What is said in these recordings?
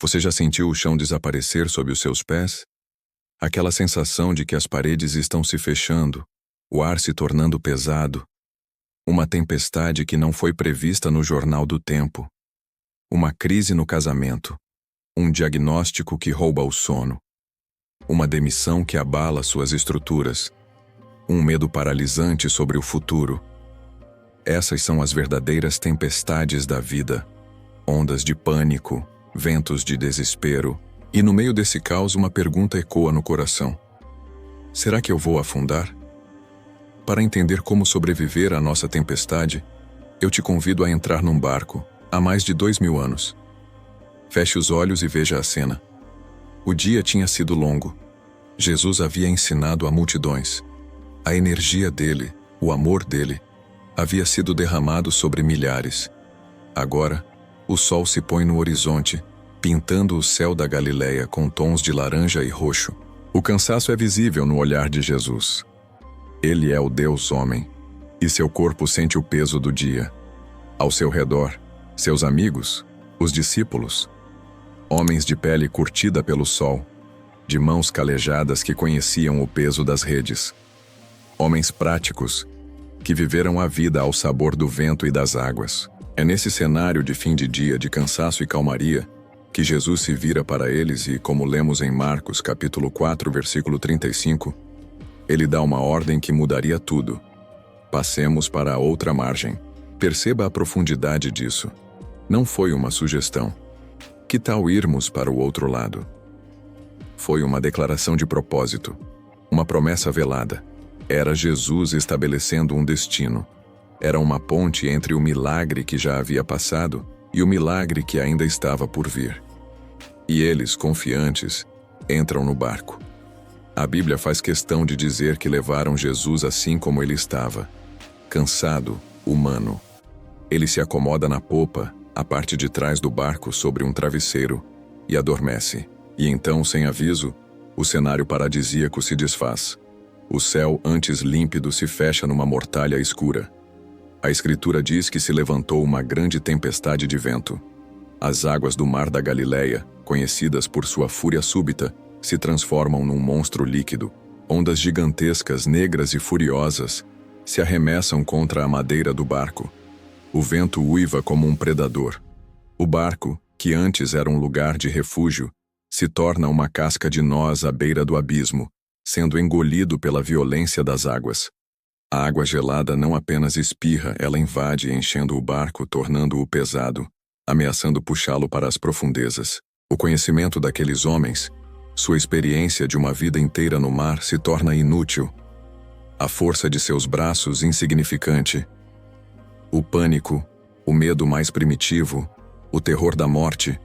Você já sentiu o chão desaparecer sob os seus pés? Aquela sensação de que as paredes estão se fechando, o ar se tornando pesado. Uma tempestade que não foi prevista no jornal do tempo. Uma crise no casamento. Um diagnóstico que rouba o sono. Uma demissão que abala suas estruturas. Um medo paralisante sobre o futuro. Essas são as verdadeiras tempestades da vida. Ondas de pânico, ventos de desespero, e no meio desse caos uma pergunta ecoa no coração. Será que eu vou afundar? Para entender como sobreviver à nossa tempestade, eu te convido a entrar num barco, há mais de 2000 anos. Feche os olhos e veja a cena. O dia tinha sido longo. Jesus havia ensinado a multidões. A energia dele, o amor dele, havia sido derramado sobre milhares. Agora, o sol se põe no horizonte, pintando o céu da Galileia com tons de laranja e roxo. O cansaço é visível no olhar de Jesus. Ele é o Deus homem, e seu corpo sente o peso do dia. Ao seu redor, seus amigos, os discípulos, homens de pele curtida pelo sol, de mãos calejadas que conheciam o peso das redes. Homens práticos, que viveram a vida ao sabor do vento e das águas. É nesse cenário de fim de dia de cansaço e calmaria que Jesus se vira para eles e, como lemos em Marcos capítulo 4, versículo 35, ele dá uma ordem que mudaria tudo. Passemos para a outra margem. Perceba a profundidade disso. Não foi uma sugestão. Que tal irmos para o outro lado? Foi uma declaração de propósito, uma promessa velada. Era Jesus estabelecendo um destino. Era uma ponte entre o milagre que já havia passado e o milagre que ainda estava por vir. E eles, confiantes, entram no barco. A Bíblia faz questão de dizer que levaram Jesus assim como ele estava, cansado, humano. Ele se acomoda na popa, a parte de trás do barco sobre um travesseiro, e adormece. E então, sem aviso, o cenário paradisíaco se desfaz. O céu, antes límpido, se fecha numa mortalha escura. A Escritura diz que se levantou uma grande tempestade de vento. As águas do mar da Galileia, conhecidas por sua fúria súbita, se transformam num monstro líquido. Ondas gigantescas, negras e furiosas, se arremessam contra a madeira do barco. O vento uiva como um predador. O barco, que antes era um lugar de refúgio, se torna uma casca de nós à beira do abismo, sendo engolido pela violência das águas. A água gelada não apenas espirra, ela invade, enchendo o barco, tornando-o pesado, ameaçando puxá-lo para as profundezas. O conhecimento daqueles homens, sua experiência de uma vida inteira no mar, se torna inútil. A força de seus braços insignificante. O pânico, o medo mais primitivo, o terror da morte,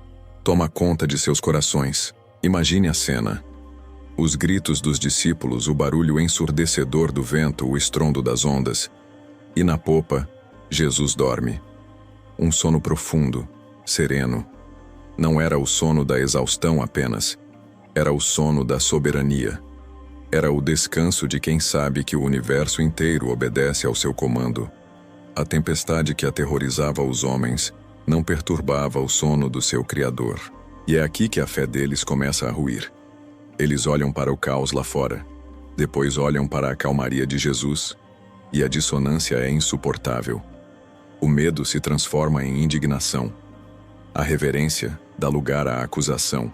toma conta de seus corações. Imagine a cena. Os gritos dos discípulos, o barulho ensurdecedor do vento, o estrondo das ondas. E na popa, Jesus dorme. Um sono profundo, sereno. Não era o sono da exaustão apenas. Era o sono da soberania. Era o descanso de quem sabe que o universo inteiro obedece ao seu comando. A tempestade que aterrorizava os homens não perturbava o sono do seu Criador. E é aqui que a fé deles começa a ruir. Eles olham para o caos lá fora, depois olham para a calmaria de Jesus, e a dissonância é insuportável. O medo se transforma em indignação. A reverência dá lugar à acusação.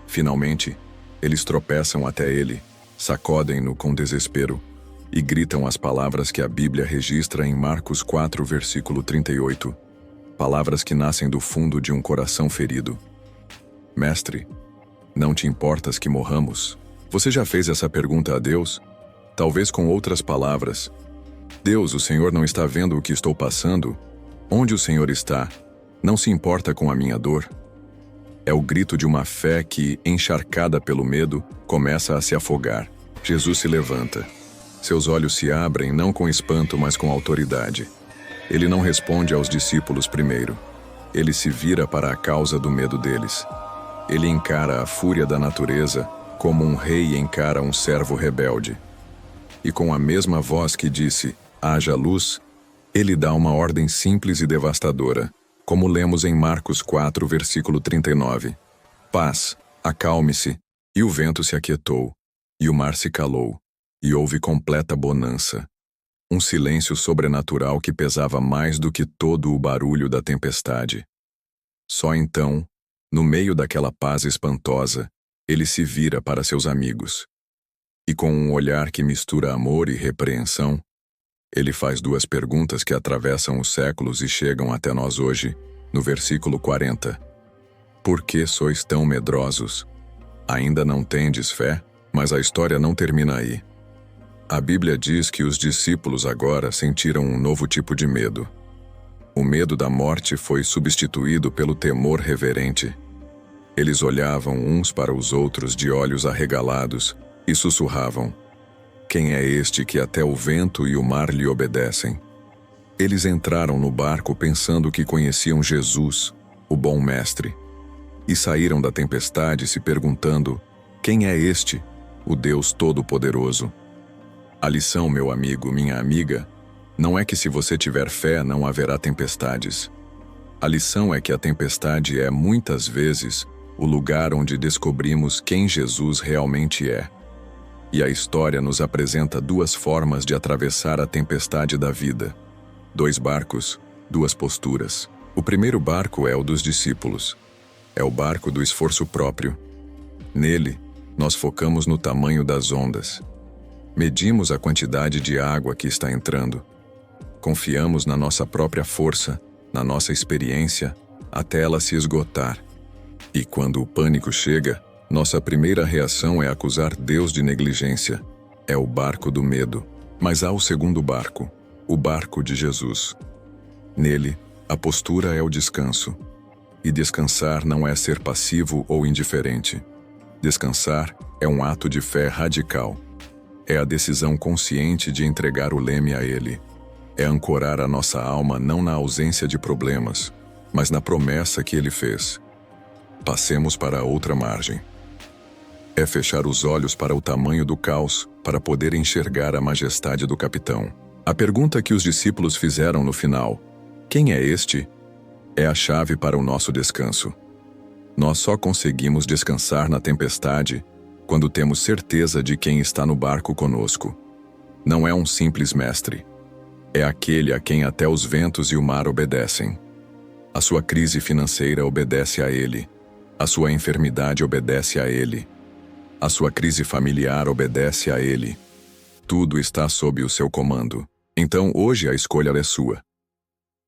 Finalmente, eles tropeçam até ele, sacodem-no com desespero e gritam as palavras que a Bíblia registra em Marcos 4, versículo 38. Palavras que nascem do fundo de um coração ferido. Mestre, não te importas que morramos? Você já fez essa pergunta a Deus? Talvez com outras palavras. Deus, o Senhor não está vendo o que estou passando? Onde o Senhor está? Não se importa com a minha dor? É o grito de uma fé que, encharcada pelo medo, começa a se afogar. Jesus se levanta. Seus olhos se abrem não com espanto, mas com autoridade. Ele não responde aos discípulos primeiro. Ele se vira para a causa do medo deles. Ele encara a fúria da natureza como um rei encara um servo rebelde. E com a mesma voz que disse, haja luz, ele dá uma ordem simples e devastadora, como lemos em Marcos 4, versículo 39. Paz, acalme-se. E o vento se aquietou, e o mar se calou, e houve completa bonança. Um silêncio sobrenatural que pesava mais do que todo o barulho da tempestade. Só então, no meio daquela paz espantosa, ele se vira para seus amigos. E com um olhar que mistura amor e repreensão, ele faz duas perguntas que atravessam os séculos e chegam até nós hoje, no versículo 40. Por que sois tão medrosos? Ainda não tendes fé? Mas a história não termina aí. A Bíblia diz que os discípulos agora sentiram um novo tipo de medo. O medo da morte foi substituído pelo temor reverente. Eles olhavam uns para os outros de olhos arregalados e sussurravam: quem é este que até o vento e o mar lhe obedecem? Eles entraram no barco pensando que conheciam Jesus, o bom mestre, e saíram da tempestade se perguntando: quem é este, o Deus Todo-Poderoso? A lição, meu amigo, minha amiga, não é que se você tiver fé não haverá tempestades. A lição é que a tempestade é, muitas vezes, o lugar onde descobrimos quem Jesus realmente é. E a história nos apresenta duas formas de atravessar a tempestade da vida. 2 barcos, 2 posturas. O primeiro barco é o dos discípulos. É o barco do esforço próprio. Nele, nós focamos no tamanho das ondas. Medimos a quantidade de água que está entrando. Confiamos na nossa própria força, na nossa experiência, até ela se esgotar. E quando o pânico chega, nossa primeira reação é acusar Deus de negligência. É o barco do medo. Mas há o segundo barco, o barco de Jesus. Nele, a postura é o descanso. E descansar não é ser passivo ou indiferente. Descansar é um ato de fé radical. É a decisão consciente de entregar o leme a Ele. É ancorar a nossa alma não na ausência de problemas, mas na promessa que Ele fez. Passemos para a outra margem. É fechar os olhos para o tamanho do caos, para poder enxergar a majestade do capitão. A pergunta que os discípulos fizeram no final, quem é este? É a chave para o nosso descanso. Nós só conseguimos descansar na tempestade quando temos certeza de quem está no barco conosco. Não é um simples mestre. É aquele a quem até os ventos e o mar obedecem. A sua crise financeira obedece a ele. A sua enfermidade obedece a ele. A sua crise familiar obedece a ele. Tudo está sob o seu comando. Então hoje a escolha é sua.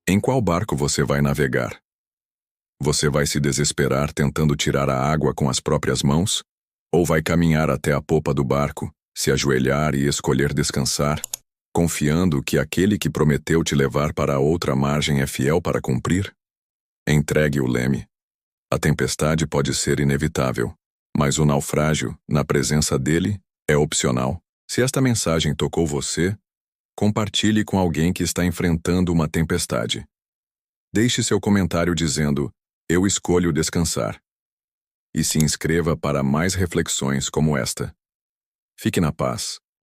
Em qual barco você vai navegar? Você vai se desesperar tentando tirar a água com as próprias mãos? Ou vai caminhar até a popa do barco, se ajoelhar e escolher descansar, confiando que aquele que prometeu te levar para a outra margem é fiel para cumprir? Entregue o leme. A tempestade pode ser inevitável, mas o naufrágio, na presença dele, é opcional. Se esta mensagem tocou você, compartilhe com alguém que está enfrentando uma tempestade. Deixe seu comentário dizendo: eu escolho descansar. E se inscreva para mais reflexões como esta. Fique na paz.